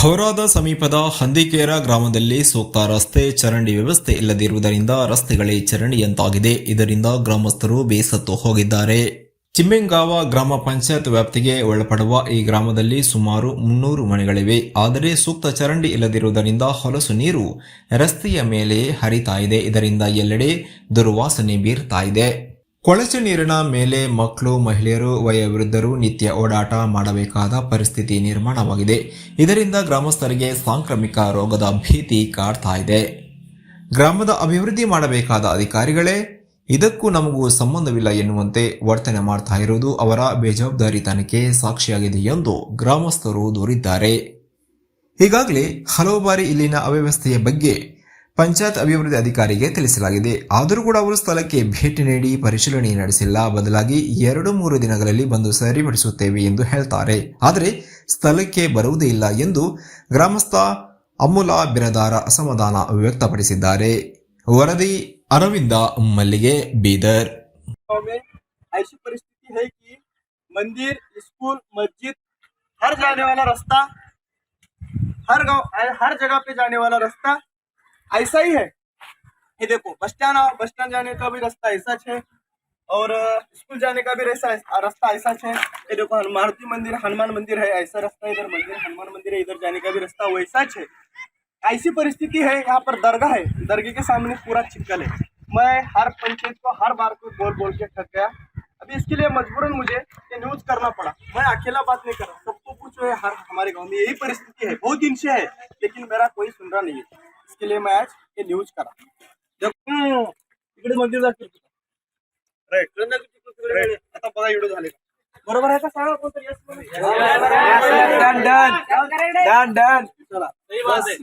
ಹೌರಾದ ಸಮೀಪದ ಹಂದಿಕೇರ ಗ್ರಾಮದಲ್ಲಿ ಸೂಕ್ತ ರಸ್ತೆ ಚರಂಡಿ ವ್ಯವಸ್ಥೆ ಇಲ್ಲದಿರುವುದರಿಂದ ರಸ್ತೆಗಳೇ ಚರಂಡಿಯಂತಾಗಿದೆ. ಇದರಿಂದ ಗ್ರಾಮಸ್ಥರು ಬೇಸತ್ತು ಹೋಗಿದ್ದಾರೆ. ಚಿಮ್ಮೆಂಗಾವ ಗ್ರಾಮ ಪಂಚಾಯತ್ ವ್ಯಾಪ್ತಿಗೆ ಒಳಪಡುವ ಈ ಗ್ರಾಮದಲ್ಲಿ ಸುಮಾರು 300 ಮನೆಗಳಿವೆ. ಆದರೆ ಸೂಕ್ತ ಚರಂಡಿ ಇಲ್ಲದಿರುವುದರಿಂದ ಹೊಲಸು ನೀರು ರಸ್ತೆಯ ಮೇಲೆ ಹರಿತಾ ಇದೆ. ಇದರಿಂದ ಎಲ್ಲೆಡೆ ದುರ್ವಾಸನೆ ಬೀರ್ತಾ ಇದೆ. ಕೊಳಚೆ ನೀರಿನ ಮೇಲೆ ಮಕ್ಕಳು, ಮಹಿಳೆಯರು, ವಯೋವೃದ್ಧರು ನಿತ್ಯ ಓಡಾಟ ಮಾಡಬೇಕಾದ ಪರಿಸ್ಥಿತಿ ನಿರ್ಮಾಣವಾಗಿದೆ. ಇದರಿಂದ ಗ್ರಾಮಸ್ಥರಿಗೆ ಸಾಂಕ್ರಾಮಿಕ ರೋಗದ ಭೀತಿ ಕಾಡ್ತಾ ಇದೆ. ಗ್ರಾಮದ ಅಭಿವೃದ್ಧಿ ಮಾಡಬೇಕಾದ ಅಧಿಕಾರಿಗಳೇ ಇದಕ್ಕೂ ನಮಗೂ ಸಂಬಂಧವಿಲ್ಲ ಎನ್ನುವಂತೆ ವರ್ತನೆ ಮಾಡ್ತಾ ಇರುವುದು ಅವರ ಬೇಜವಾಬ್ದಾರಿತನಕ್ಕೆ ಸಾಕ್ಷಿಯಾಗಿದೆ ಎಂದು ಗ್ರಾಮಸ್ಥರು ದೂರಿದ್ದಾರೆ. ಈಗಾಗಲೇ ಹಲವು ಬಾರಿ ಇಲ್ಲಿನ ಅವ್ಯವಸ್ಥೆಯ ಬಗ್ಗೆ ಪಂಚಾಯತ್ ಅಭಿವೃದ್ಧಿ ಅಧಿಕಾರಿಗೆ ತಿಳಿಸಲಾಗಿದೆ. ಆದರೂ ಕೂಡ ಅವರು ಸ್ಥಳಕ್ಕೆ ಭೇಟಿ ನೀಡಿ ಪರಿಶೀಲನೆ ನಡೆಸಿಲ್ಲ. ಬದಲಾಗಿ 2-3 ದಿನಗಳಲ್ಲಿ ಬಂದು ಸರಿಪಡಿಸುತ್ತೇವೆ ಎಂದು ಹೇಳ್ತಾರೆ. ಆದರೆ ಸ್ಥಳಕ್ಕೆ ಬರುವುದೇ ಇಲ್ಲ ಎಂದು ಗ್ರಾಮಸ್ಥ ಅಮುಲಾ ಬಿರದಾರ ಅಸಮಾಧಾನ ವ್ಯಕ್ತಪಡಿಸಿದ್ದಾರೆ. ವರದಿ अरविंदा मल्लिगे बीदर। ऐसी परिस्थिति है कि मंदिर, स्कूल, मस्जिद, हर जाने वाला रास्ता, हर गांव, हर जगह पे जाने वाला रास्ता ऐसा ही है। ये देखो बस स्टैंड जाने का भी रास्ता ऐसा है और स्कूल जाने का भी रास्ता ऐसा है। ये देखो मारुति मंदिर, हनुमान मंदिर है, ऐसा रास्ता इधर मंदिर हनुमान मंदिर है, इधर जाने का भी रास्ता वैसा है। ऐसी परिस्थिति है। यहाँ पर दरगाह है, दरगाह के सामने पूरा चिक्कल है। मैं हर पंचायत को हर बार को बोल के थक गया। अभी इसके लिए मजबूरन मुझे ये न्यूज करना पड़ा। मैं अकेला बात नहीं कर रहा, सबको पूछो। हर हमारे गांव में यही परिस्थिति है, बहुत दिन से है, लेकिन मेरा कोई सुन रहा नहीं है। इसके लिए मैं आज ये न्यूज करा। इकडे मंदिर राईट आता बघा व्हिडिओ झाले बरोबर आहे का? सांगा कोणतरी डन चला सही बात है।